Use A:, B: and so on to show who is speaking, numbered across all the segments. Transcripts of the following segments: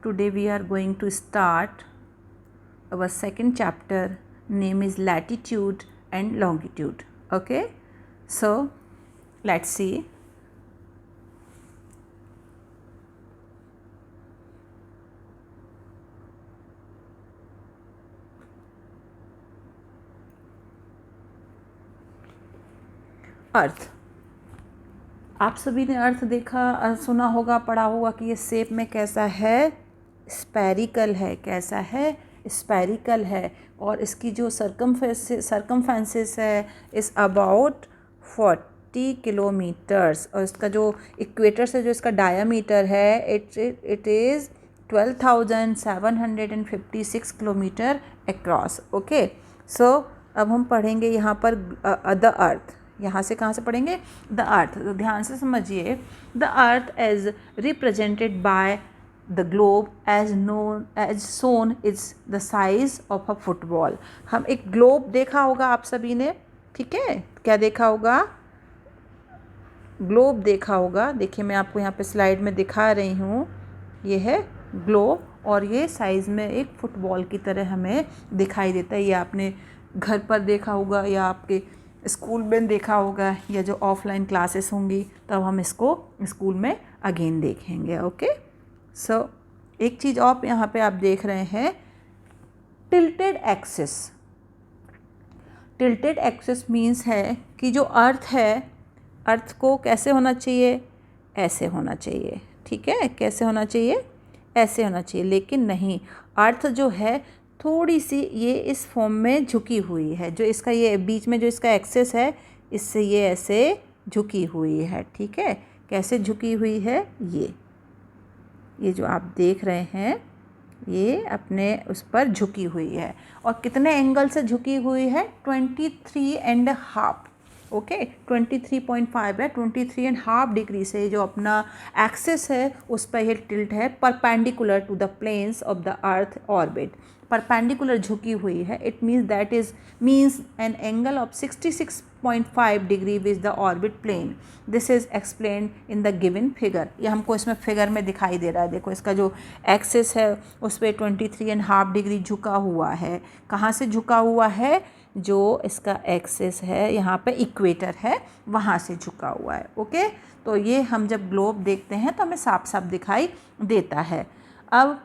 A: Today we are going to start our second chapter, name is latitude and longitude. Okay, so let's see. अर्थ, आप सभी ने अर्थ देखा, सुना होगा, पढ़ा होगा कि ये शेप में कैसा है, स्पेरिकल है। कैसा है? स्पेरिकल है। और इसकी जो सरकमफेरेंस है इस अबाउट 40 किलोमीटर्स, और इसका जो इक्वेटर से जो इसका डायामीटर है it is 12,756 kilometre across. Okay, so अब हम पढ़ेंगे यहाँ पर द अर्थ। यहाँ से कहाँ से पढ़ेंगे? The earth. तो ध्यान से समझिए, the earth as represented by the globe as shown is the size of a football. हम एक ग्लोब देखा होगा आप सभी ने, ठीक है? क्या देखा होगा? ग्लोब देखा होगा। देखिए मैं आपको यहाँ पे स्लाइड में दिखा रही हूँ, ये है ग्लोब और ये साइज़ में एक फुटबॉल की तरह हमें दिखाई देता है। ये आपने घर पर देखा होगा या आपके स्कूल में देखा होगा, या जो ऑफलाइन क्लासेस होंगी तब हम इसको स्कूल में अगेन देखेंगे। ओके, सो एक चीज़ और यहाँ पे आप देख रहे हैं, tilted axis. Tilted axis means है कि जो अर्थ है, अर्थ को कैसे होना चाहिए? ऐसे होना चाहिए, ठीक है? कैसे होना चाहिए? ऐसे होना चाहिए, लेकिन नहीं, अर्थ जो है थोड़ी सी ये इस फॉर्म में झुकी हुई है। जो इसका ये बीच में जो इसका एक्सेस है, इससे ये ऐसे झुकी हुई है, ठीक है? कैसे झुकी हुई है? ये जो आप देख रहे हैं ये अपने उस पर झुकी हुई है। और कितने एंगल से झुकी हुई है? 23.5। ओके, 23.5 है, 23.5 डिग्री से जो अपना एक्सिस है उस पर ये टिल्ट है, perpendicular to the planes of the earth orbit. Perpendicular झुकी हुई है। It means an angle of 66.5 degree with the orbit plane. This is explained in the given figure. ये हमको इसमें फिगर में दिखाई दे रहा है। देखो इसका जो एक्सिस है उस पर 23.5 डिग्री झुका हुआ है। कहाँ से झुका हुआ है? जो इसका एक्सिस है यहाँ पे इक्वेटर है, वहाँ से झुका हुआ है। ओके, तो ये हम जब ग्लोब देखते हैं तो हमें साफ साफ दिखाई देता है। अब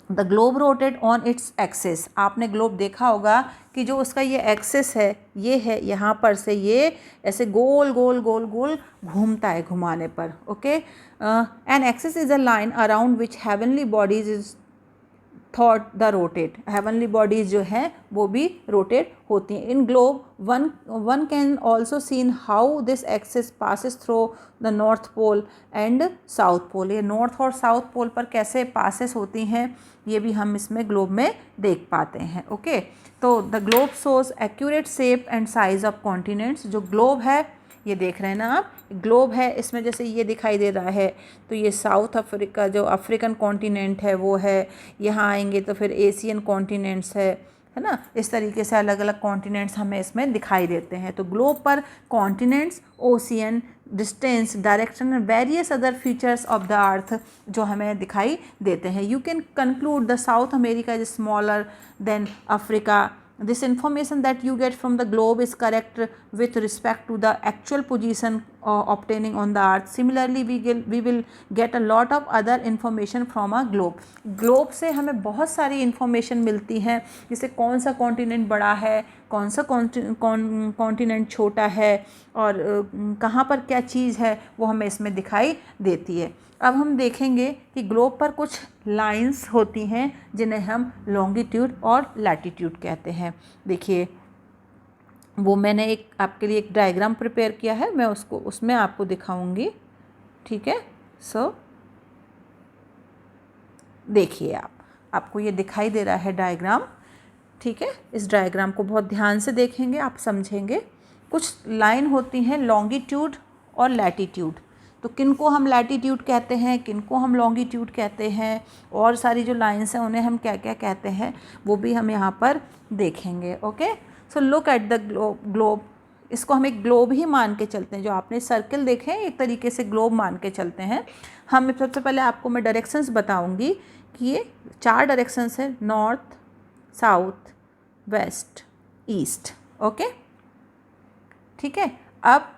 A: the globe rotate on its axis. आपने ग्लोब देखा होगा कि जो उसका ये एक्सिस है, ये है, यहाँ पर से ये ऐसे गोल गोल गोल गोल घूमता है घुमाने पर। Okay, an axis is a line around which heavenly bodies is thought the rotate. Heavenly bodies जो हैं वो भी रोटेट होती हैं। In globe one can also seen how this axis passes through the north pole and south pole. ये north और south pole पर कैसे पासिस होती हैं ये भी हम इसमें ग्लोब में देख पाते हैं। ओके, तो the globe shows accurate shape and size of continents. जो ग्लोब है ये देख रहे हैं ना आप, ग्लोब है, इसमें जैसे ये दिखाई दे रहा है तो ये साउथ अफ्रीका जो अफ्रीकन कॉन्टिनेंट है वो है। यहाँ आएंगे तो फिर एशियन कॉन्टिनेंट्स है ना। इस तरीके से अलग अलग कॉन्टिनेंट्स हमें इसमें दिखाई देते हैं। तो ग्लोब पर continents, ocean, distance, direction and various other features of the अर्थ जो हमें दिखाई देते हैं। You can conclude the south America is smaller than Africa. This information that you get from the globe is correct with respect to the actual position obtaining on the earth. Similarly, we will get a lot of other information from a globe. Globe से हमें बहुत सारी information मिलती है, जैसे कौन सा continent बड़ा है, कौन सा कॉन्टिनेंट छोटा है, और कहाँ पर क्या चीज़ है वो हमें इसमें दिखाई देती है। अब हम देखेंगे कि ग्लोब पर कुछ लाइंस होती हैं जिन्हें हम लॉन्गिट्यूड और लैटिट्यूड कहते हैं। देखिए वो मैंने एक आपके लिए एक डायग्राम प्रिपेयर किया है, मैं उसमें आपको दिखाऊंगी, ठीक है? सो देखिए आपको ये दिखाई दे रहा है डायग्राम, ठीक है? इस डायग्राम को बहुत ध्यान से देखेंगे, आप समझेंगे। कुछ लाइन होती हैं लॉन्गिट्यूड और लैटिट्यूड। तो किन को हम लैटिट्यूड कहते हैं, किन को हम लॉन्गिट्यूड कहते हैं, और सारी जो लाइंस हैं उन्हें हम क्या क्या कहते हैं वो भी हम यहाँ पर देखेंगे। Okay, so look at the globe. इसको हम एक ग्लोब ही मान के चलते हैं। जो आपने सर्कल देखे हैं एक तरीके से ग्लोब मान के चलते हैं हम। सबसे पहले आपको मैं डायरेक्शंस बताऊंगी कि ये 4 डायरेक्शंस है, north, south, west, east. Okay, ठीक है। अब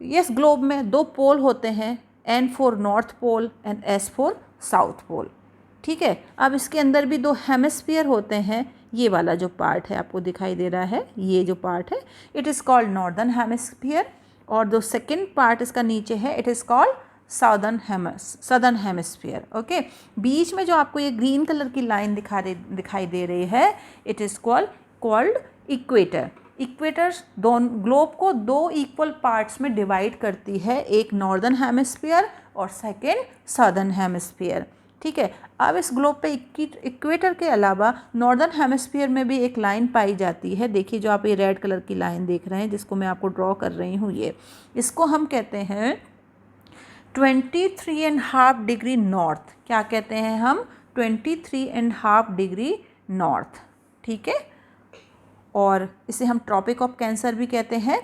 A: इस ग्लोब में 2 पोल होते हैं, N for north pole and S for south pole. ठीक है। अब इसके अंदर भी 2 हेमिस्फीयर होते हैं। ये वाला जो पार्ट है आपको दिखाई दे रहा है, ये जो पार्ट है it is called northern hemisphere, और जो सेकेंड पार्ट इसका नीचे है it is called southern hemisphere. Okay, बीच में जो आपको ये ग्रीन कलर की लाइन दिखाई दे रही है it is called equator. Equators दोनों ग्लोब को 2 इक्वल पार्ट्स में डिवाइड करती है, एक नॉर्दर्न हेमिस्फीयर और सेकेंड सदर्न हेमिस्फीयर। ठीक है। अब इस ग्लोब पे इक्वेटर के अलावा नॉर्दर्न हेमिस्फीयर में भी एक लाइन पाई जाती है। देखिए जो आप ये रेड कलर की लाइन देख रहे हैं जिसको मैं आपको ड्रॉ कर रही हूँ, ये इसको हम कहते हैं 23.5 डिग्री नॉर्थ। क्या कहते हैं हम? 23.5 डिग्री नॉर्थ। ठीक है, और इसे हम ट्रॉपिक ऑफ कैंसर भी कहते हैं।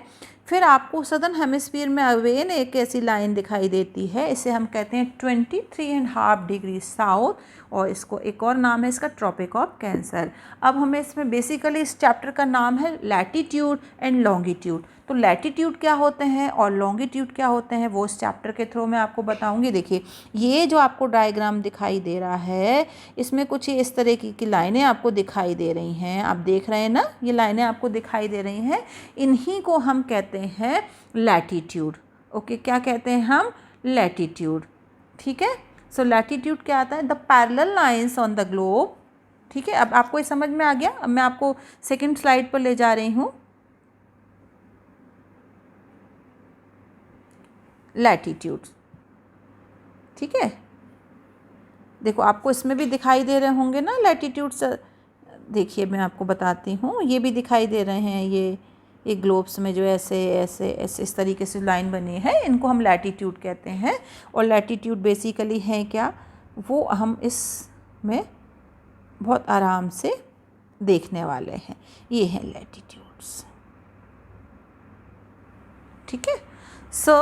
A: फिर आपको सदर्न हेमिस्फीयर में अगेन एक ऐसी लाइन दिखाई देती है, इसे हम कहते हैं 23.5 डिग्री साउथ, और इसको एक और नाम है इसका ट्रॉपिक ऑफ कैंसर। अब हमें इसमें बेसिकली इस चैप्टर का नाम है लैटीट्यूड एंड लॉन्गिट्यूड। तो लैटीट्यूड क्या होते हैं और लॉन्गिट्यूड क्या होते हैं वो इस चैप्टर के थ्रू मैं आपको बताऊंगी। देखिए ये जो आपको डायग्राम दिखाई दे रहा है इसमें कुछ इस तरह की लाइनें आपको दिखाई दे रही हैं। आप देख रहे हैं ना, ये लाइनें आपको दिखाई दे रही हैं, इन्हीं को हम कहते हैं लैटीट्यूड। ओके, क्या कहते हैं हम? लैटीट्यूड। ठीक है। सो लैटीट्यूड क्या आता है? The parallel lines on the globe. ठीक है, अब आपको ये समझ में आ गया। अब मैं आपको सेकेंड स्लाइड पर ले जा रही हूँ। लैटीट्यूड, ठीक है। देखो आपको इसमें भी दिखाई दे रहे होंगे ना लैटीट्यूड्स। देखिए मैं आपको बताती हूँ, ये भी दिखाई दे रहे हैं। ये ग्लोब्स में जो ऐसे ऐसे ऐसे इस तरीके से लाइन बनी है, इनको हम लैटीट्यूड कहते हैं। और लैटीट्यूड बेसिकली है क्या, वो हम इसमें बहुत आराम से देखने वाले हैं। ये हैं लैटीट्यूड्स। ठीक है। So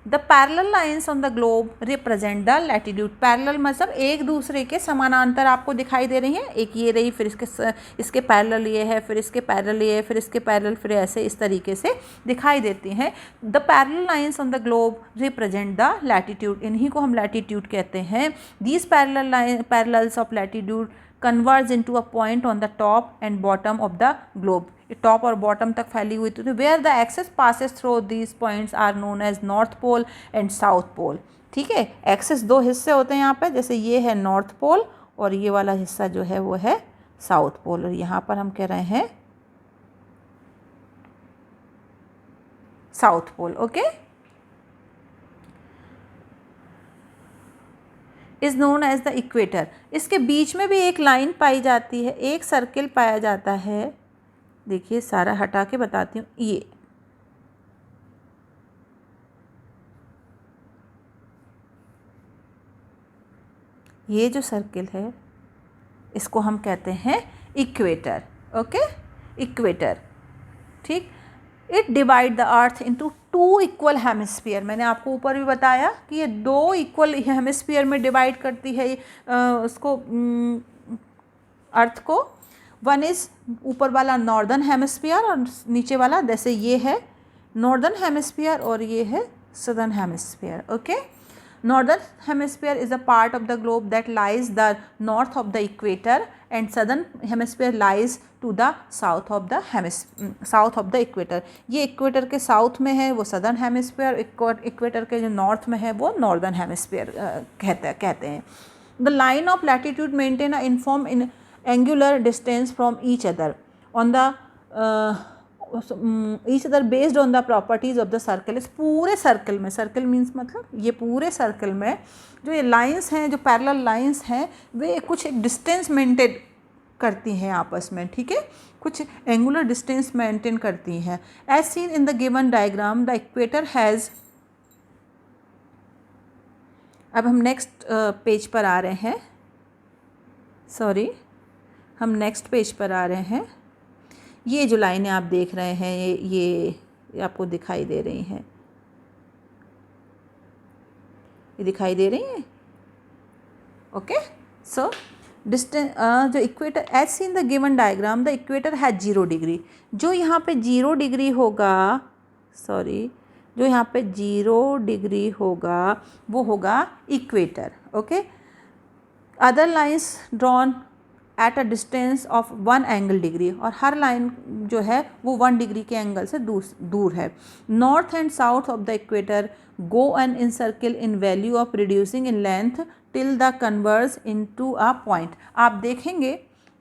A: the parallel lines on the globe represent the latitude. Parallel मतलब एक दूसरे के समानांतर आपको दिखाई दे रही हैं। एक ये रही, फिर इसके पैरेलल ये है, फिर इसके पैरेलल ये है, फिर इसके पैरेलल, फिर ऐसे इस तरीके से दिखाई देती हैं। The parallel lines on the globe represent the latitude. इन्हीं को हम लैटीट्यूड कहते हैं। These parallels of latitude converge into a point on the top and bottom of the globe. Top और बॉटम तक फैली हुई थी। Where the axis passes through these points are known as north pole and south pole. ठीक है। Access 2 हिस्से होते हैं यहाँ पे, जैसे ये है नॉर्थ पोल और ये वाला हिस्सा जो है वो है साउथ पोल। और यहाँ पर हम कह रहे हैं south pole. Okay, is known as the equator. इसके बीच में भी एक लाइन पाई जाती है, एक सर्किल पाया जाता है। देखिए सारा हटा के बताती हूँ। ये जो सर्किल है इसको हम कहते हैं इक्वेटर। Okay, equator. ठीक। It divide the earth into 2 equal hemisphere. मैंने आपको ऊपर भी बताया कि ये 2 इक्वल हेमिस्फीयर में डिवाइड करती है उसको, अर्थ को। वन इज़ ऊपर वाला नॉर्दर्न हेमिस्फीयर और नीचे वाला, जैसे ये है नॉर्दर्न हेमिस्फीयर और ये है southern hemisphere. Okay, northern hemisphere is a part of the globe that lies the north of the equator and southern hemisphere lies to the south of the equator. ये इक्वेटर के south में है वो southern hemisphere, equator के जो north में है वो नॉर्दर्न हेमिस्फीयर कहते हैं। The line of latitude maintain a uniform in angular distance from each other on the each other based on the properties of the circle. इस पूरे सर्कल में, सर्कल मीन्स मतलब ये पूरे सर्कल में जो ये लाइंस हैं, जो पैरेलल लाइंस हैं, वे कुछ एक डिस्टेंस मेंटेन करती हैं आपस में। ठीक है, कुछ एंगुलर डिस्टेंस मेंटेन करती हैं। As seen in the given diagram the equator has. अब हम नेक्स्ट पेज पर आ रहे हैं, सॉरी हम नेक्स्ट पेज पर आ रहे हैं। ये जो लाइनें आप देख रहे हैं ये ये आपको दिखाई दे रही हैं, ये दिखाई दे रही हैं। ओके, सो डिस्टेंस जो equator as seen the given diagram the equator has 0 degree. जो यहाँ पे 0 डिग्री होगा, सॉरी, जो यहाँ पे 0 डिग्री होगा वो होगा equator. Okay, other lines drawn at a distance of 1 angle degree, और हर लाइन जो है वो 1 डिग्री के एंगल से दूर है। North and south of the equator go an in circle in value of reducing in length till the converse into a point. आप देखेंगे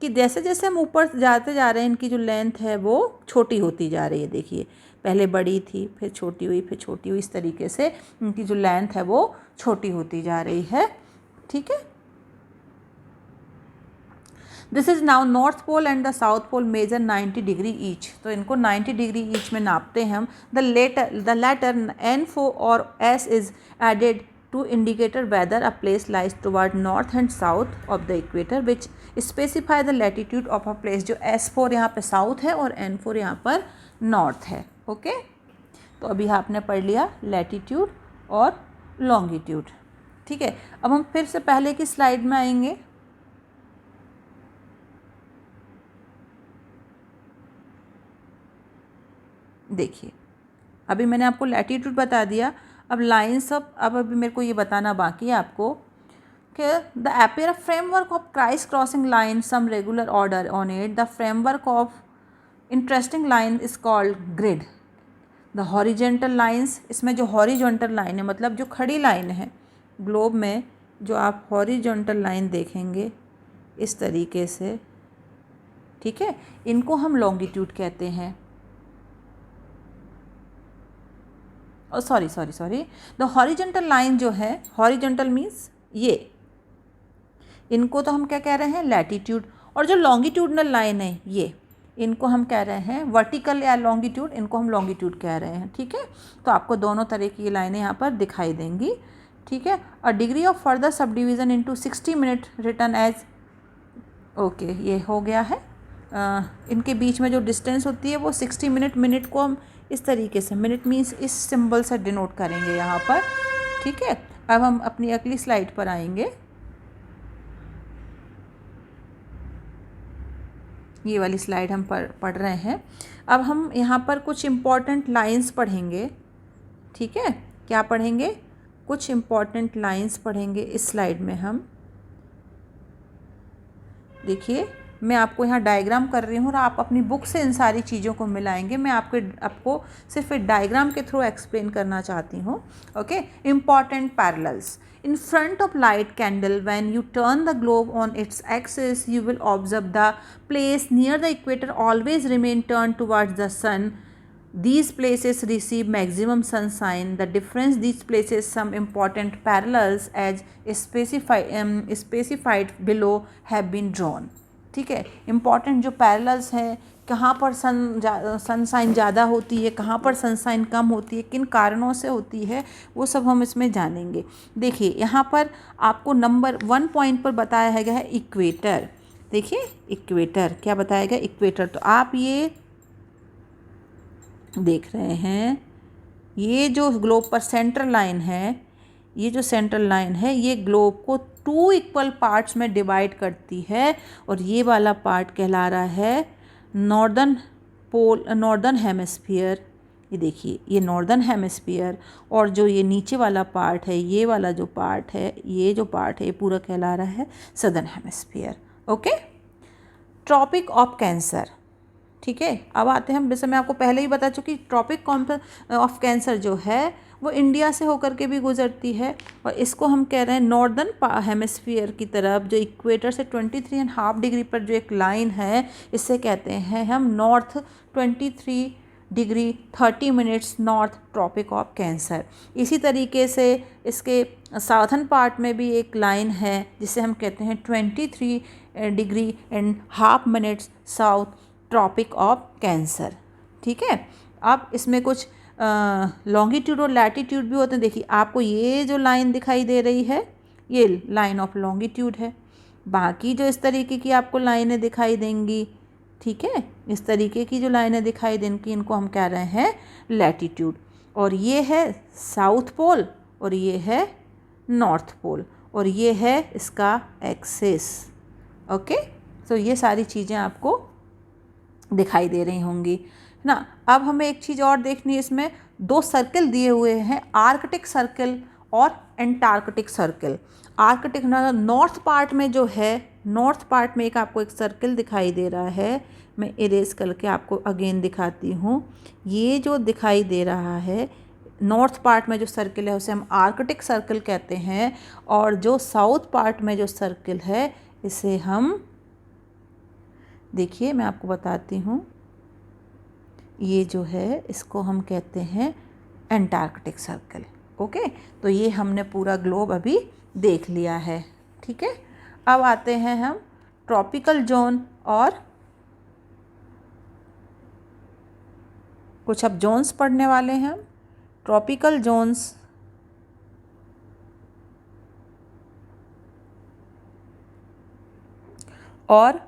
A: कि जैसे जैसे हम ऊपर जाते जा रहे हैं इनकी जो लेंथ है वो छोटी होती जा रही है। देखिए, पहले बड़ी थी, फिर छोटी हुई, फिर छोटी हुई, इस तरीके से इनकी जो लेंथ है वो छोटी होती जा रही है। ठीक है, this is now north pole and the south pole measure 90 degree each. तो इनको 90 डिग्री ईच में नापते हैं हम। द लेटर N4 और S is added to indicator whether a place lies toward north and south of the equator which specify the latitude of a place। जो S4 यहाँ पे साउथ है और N4 यहाँ पर नॉर्थ है। ओके, तो अभी आपने पढ़ लिया लैटिट्यूड और लॉन्गिट्यूड। ठीक है, अब हम फिर से पहले की स्लाइड में आएंगे। देखिए, अभी मैंने आपको लैटिट्यूड बता दिया, अब लाइन्स अब अभी मेरे को ये बताना बाकी है आपको कि the appear a framework of criss crossing line some regular order on it. The framework of interesting line is called grid. The horizontal lines, इसमें जो हॉरिजॉन्टल लाइन है मतलब जो खड़ी लाइन है ग्लोब में, जो आप हॉरिजॉन्टल लाइन देखेंगे इस तरीके से, ठीक है, इनको हम लॉन्गिट्यूड कहते हैं। सॉरी द हॉरिजॉन्टल लाइन जो है, हॉरिजॉन्टल मीन्स ये, इनको तो हम क्या कह रहे हैं, लैटिट्यूड। और जो लॉन्गिट्यूडनल लाइन है ये, इनको हम कह रहे हैं वर्टिकल या लॉन्गिट्यूड, इनको हम लॉन्गिट्यूड कह रहे हैं। ठीक है, तो आपको दोनों तरह की लाइनें यहाँ पर दिखाई देंगी। ठीक है, a degree of further sub division into 60 minute return as, okay, ये हो गया है। इनके बीच में जो डिस्टेंस होती है वो 60 मिनट, मिनट को हम इस तरीके से, मिनट मीन्स इस सिंबल से डिनोट करेंगे यहाँ पर। ठीक है, अब हम अपनी अगली स्लाइड पर आएंगे। ये वाली स्लाइड हम पढ़ रहे हैं। अब हम यहाँ पर कुछ इम्पॉर्टेंट लाइंस पढ़ेंगे। ठीक है, क्या पढ़ेंगे, कुछ इम्पॉर्टेंट लाइंस पढ़ेंगे इस स्लाइड में हम। देखिए, मैं आपको यहाँ डायग्राम कर रही हूँ और आप अपनी बुक से इन सारी चीज़ों को मिलाएंगे। मैं आपको सिर्फ एक डायग्राम के थ्रू एक्सप्लेन करना चाहती हूँ। Okay, important parallels in front of light candle, when you turn the globe on its axis, you will observe the place near the equator always remain turned towards the sun. These places receive maximum sunshine. The difference these places some important parallels as specified below have been drawn. ठीक है, important जो parallels हैं, कहाँ पर sunshine ज़्यादा होती है, कहाँ पर सनसाइन कम होती है, किन कारणों से होती है, वो सब हम इसमें जानेंगे। देखिए, यहाँ पर आपको नंबर 1 पॉइंट पर बताया गया है इक्वेटर। देखिए, इक्वेटर क्या बताया गया, इक्वेटर। तो आप ये देख रहे हैं, ये जो ग्लोब पर सेंट्रल लाइन है, ये जो सेंट्रल लाइन है ये ग्लोब को 2 इक्वल पार्ट्स में डिवाइड करती है, और ये वाला पार्ट कहला रहा है नॉर्दर्न पोल, नॉर्दर्न हेमिस्फीयर। ये देखिए, ये नॉर्दर्न हेमिस्फीयर, और जो ये नीचे वाला पार्ट है, ये वाला जो पार्ट है, ये जो पार्ट है, ये पूरा कहला रहा है southern hemisphere. Okay, Tropic of Cancer. ठीक है, अब आते हैं हम, जैसे मैं आपको पहले ही बता चुकी, ट्रॉपिक ऑफ कैंसर जो है वो इंडिया से होकर के भी गुजरती है, और इसको हम कह रहे हैं नॉर्दर्न हेमिस्फीयर की तरफ, जो इक्वेटर से 23.5 डिग्री पर जो एक लाइन है, इससे कहते हैं हम north 23 degree 30 minutes north Tropic of Cancer. इसी तरीके से इसके साउथर्न पार्ट में भी एक लाइन है जिसे हम कहते हैं 23 degree and half minutes south Tropic of Cancer. ठीक है, अब इसमें कुछ लॉन्गिट्यूड और लैटिट्यूड भी होते हैं। देखिए, आपको ये जो लाइन दिखाई दे रही है ये लाइन ऑफ लॉन्गिट्यूड है, बाकी जो इस तरीके की आपको लाइनें दिखाई देंगी ठीक है, इस तरीके की जो लाइनें दिखाई देंगी इनको हम कह रहे हैं लैटिट्यूड। और ये है साउथ पोल और ये है नॉर्थ पोल और ये है इसका एक्सिस। ओके, तो ये सारी चीज़ें आपको दिखाई दे रही होंगी ना। अब हमें एक चीज़ और देखनी है, इसमें 2 सर्कल दिए हुए हैं, आर्कटिक सर्कल और Antarctic circle. Arctic north part में जो है, नॉर्थ पार्ट में एक आपको एक सर्कल दिखाई दे रहा है, मैं इरेज करके आपको अगेन दिखाती हूँ। ये जो दिखाई दे रहा है नॉर्थ पार्ट में जो सर्कल है उसे हम आर्कटिक सर्कल कहते हैं, और जो साउथ पार्ट में जो सर्कल है इसे हम, देखिए मैं आपको बताती हूँ, ये जो है इसको हम कहते हैं एंटार्कटिक सर्कल। ओके, तो ये हमने पूरा ग्लोब अभी देख लिया है। ठीक है, अब आते हैं हम ट्रॉपिकल जोन और कुछ अब जोन्स पढ़ने वाले हैं। ट्रॉपिकल जोन्स और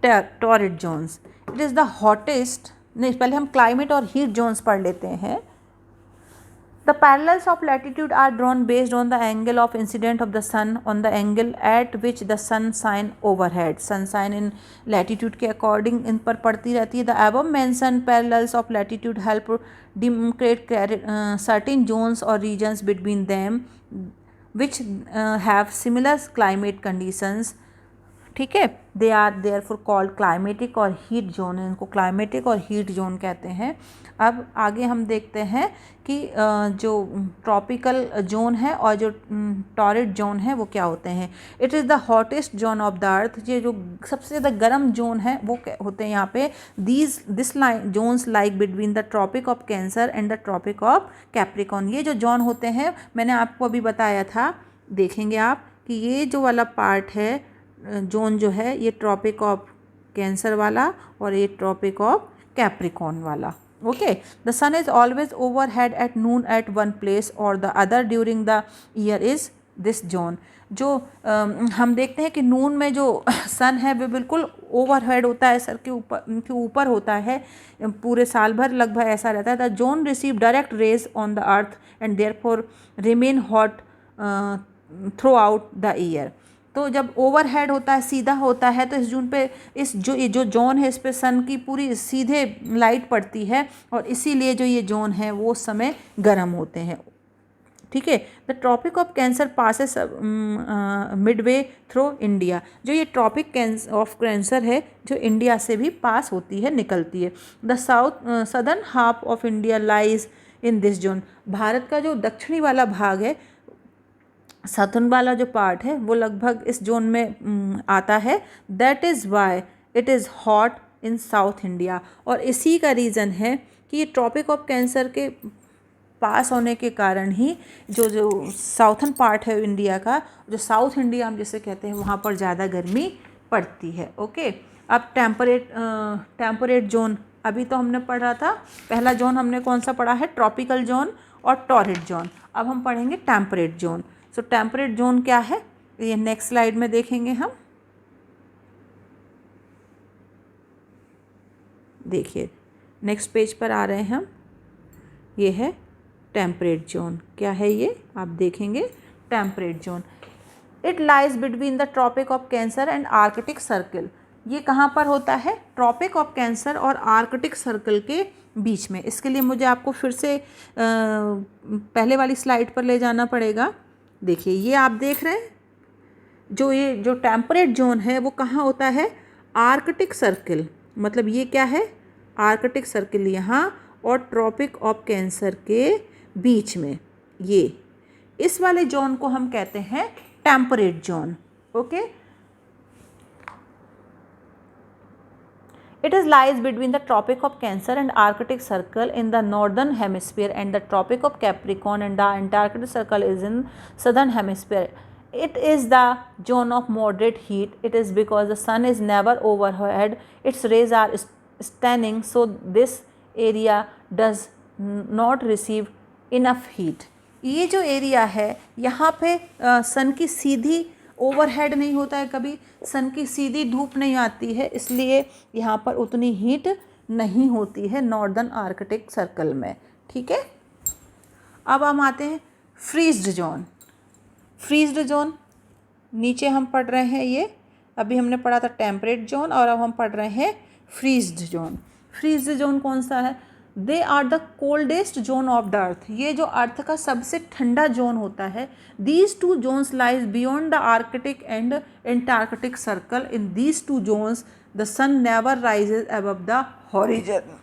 A: torrid zones. It is the hottest, नहीं पहले हम क्लाइमेट और हीट जोन्स पढ़ लेते हैं। The parallels of latitude are drawn based on the angle of incidence of the sun on the angle at which the sun shine overhead. Sun shine in latitude के according इन पर पड़ती रहती है। The above mentioned parallels of latitude help demarcate certain zones or regions between them which have similar climate conditions. ठीक है, they are there for called climatic और heat zone, इनको climatic और हीट जोन कहते हैं। अब आगे हम देखते हैं कि जो ट्रॉपिकल जोन है और जो टॉरिड जोन है वो क्या होते हैं। It is the hottest zone of the earth, ये जो सबसे ज़्यादा गर्म जोन है वो होते हैं यहाँ पे। This line zones like between the Tropic of Cancer and the Tropic of Capricorn. ये जो जोन होते हैं मैंने आपको अभी बताया था, देखेंगे आप कि ये जो वाला पार्ट है जोन जो है ये ट्रॉपिक ऑफ कैंसर वाला और ये ट्रॉपिक ऑफ कैप्रिकॉन वाला। Okay, the sun is always over head at noon at one place और the other during the year is this zone. जो हम देखते हैं कि नून में जो सन है वो बिल्कुल ओवर हेड होता है, सर के ऊपर होता है, पूरे साल भर लगभग ऐसा रहता है। The zone receive direct rays on the earth and there for remain hot throughout the year. तो जब ओवरहेड होता है, सीधा होता है, तो इस जून पे ये जो जोन है इस पे सन की पूरी सीधे लाइट पड़ती है और इसीलिए जो ये जोन है वो उस समय गर्म होते हैं। ठीक है, the Tropic of Cancer passes midway through India. जो ये ट्रॉपिक ऑफ कैंसर है जो इंडिया से भी पास होती है, निकलती है। The southern half of India lies in this zone. Bharat का जो दक्षिणी वाला भाग है, साउथर्न वाला जो पार्ट है वो लगभग इस जोन में आता है। That is why it is hot in south India. और इसी का रीज़न है कि ये ट्रॉपिक ऑफ कैंसर के पास होने के कारण ही जो साउथर्न पार्ट है इंडिया का, जो साउथ इंडिया हम जिसे कहते हैं, वहाँ पर ज़्यादा गर्मी पड़ती है। ओके, अब टेम्परेट जोन अभी तो हमने पढ़ा था। पहला जोन हमने कौन सा पढ़ा है, ट्रॉपिकल जोन और टॉरिड जोन। अब हम पढ़ेंगे टेम्परेट जोन। सो टेम्परेट जोन क्या है ये नेक्स्ट स्लाइड में देखेंगे हम। देखिए नेक्स्ट पेज पर आ रहे हैं हम, ये है टेम्परेट जोन। क्या है ये आप देखेंगे, temperate zone. It lies between the Tropic of Cancer and Arctic Circle. ये कहाँ पर होता है, ट्रॉपिक ऑफ कैंसर और आर्कटिक सर्कल के बीच में। इसके लिए मुझे आपको फिर से पहले वाली स्लाइड पर ले जाना पड़ेगा। देखिए ये आप देख रहे हैं ये जो टेम्परेट जोन है वो कहाँ होता है, आर्कटिक सर्कल। मतलब ये क्या है, आर्कटिक सर्कल यहाँ और ट्रॉपिक ऑफ कैंसर के बीच में, ये इस वाले जोन को हम कहते हैं temperate zone. Okay, it is lies between the tropic of cancer and arctic circle in the northern hemisphere and the tropic of capricorn and the antarctic circle is in southern hemisphere. It is the zone of moderate heat. It is because the sun is never overhead, its rays are stunning, so this area does not receive enough heat. ये जो area है यहाँ पे सन की सीधी overhead नहीं होता है, कभी सन की सीधी धूप नहीं आती है, इसलिए यहाँ पर उतनी हीट नहीं होती है नॉर्दर्न आर्कटिक सर्कल में। ठीक है, अब हम आते हैं फ्रीज्ड जोन। फ्रीज्ड जोन नीचे हम पढ़ रहे हैं, ये अभी हमने पढ़ा था टेम्परेट जोन और अब हम पढ़ रहे हैं फ्रीज्ड जोन। फ्रीज्ड जोन कौन सा है? They are the coldest zone of the earth. ये जो अर्थ का सबसे ठंडा जोन होता है। These two zones lies beyond the Arctic and Antarctic circle. In these two zones the sun never rises above the horizon.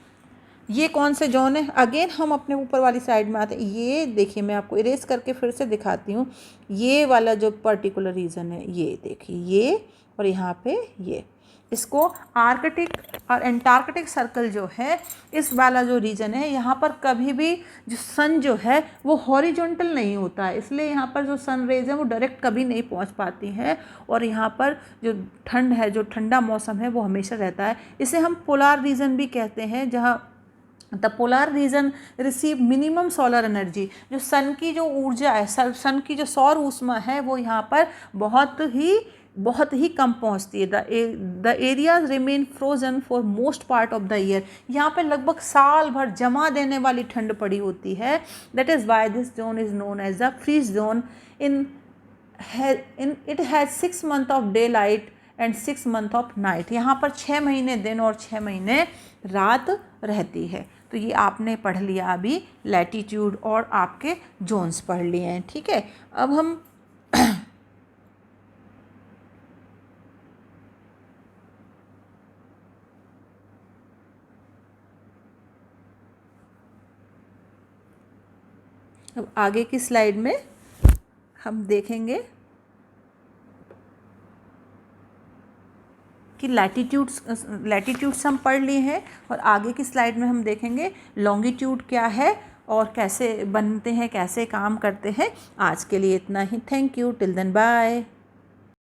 A: ये कौन से जोन है? अगेन हम अपने ऊपर वाली साइड में आते हैं। ये देखिए, मैं आपको इरेज करके फिर से दिखाती हूँ। ये वाला जो पर्टिकुलर रीजन है, ये देखिए, ये और यहाँ पे ये, इसको आर्कटिक और एंटार्कटिक सर्कल जो है, इस वाला जो रीजन है, यहाँ पर कभी भी जो सन जो है वो हॉरिजॉन्टल नहीं होता है, इसलिए यहाँ पर जो सन रेज है वो डायरेक्ट कभी नहीं पहुँच पाती हैं और यहाँ पर जो ठंड है, जो ठंडा मौसम है वो हमेशा रहता है। इसे हम पोलार रीजन भी कहते हैं, जहाँ the polar reason receive minimum solar energy. जो सन की जो ऊर्जा है, सन की जो सौर ऊष्मा है, वो यहाँ पर बहुत ही कम पहुँचती है। The areas remain frozen for most part of the year. यहाँ पे लगभग साल भर जमा देने वाली ठंड पड़ी होती है। That is why this zone is known as the freeze zone. It has 6 months of daylight and 6 months of night. यहाँ पर 6 महीने दिन और 6 महीने रात रहती है। तो ये आपने पढ़ लिया अभी लैटीट्यूड और आपके जोन्स पढ़ लिए हैं। ठीक है, अब हम अब आगे की स्लाइड में हम देखेंगे कि लैटीट्यूड्स हम पढ़ लिए हैं और आगे की स्लाइड में हम देखेंगे लॉन्गिट्यूड क्या है और कैसे बनते हैं, कैसे काम करते हैं। आज के लिए इतना ही। Thank you. Till then bye.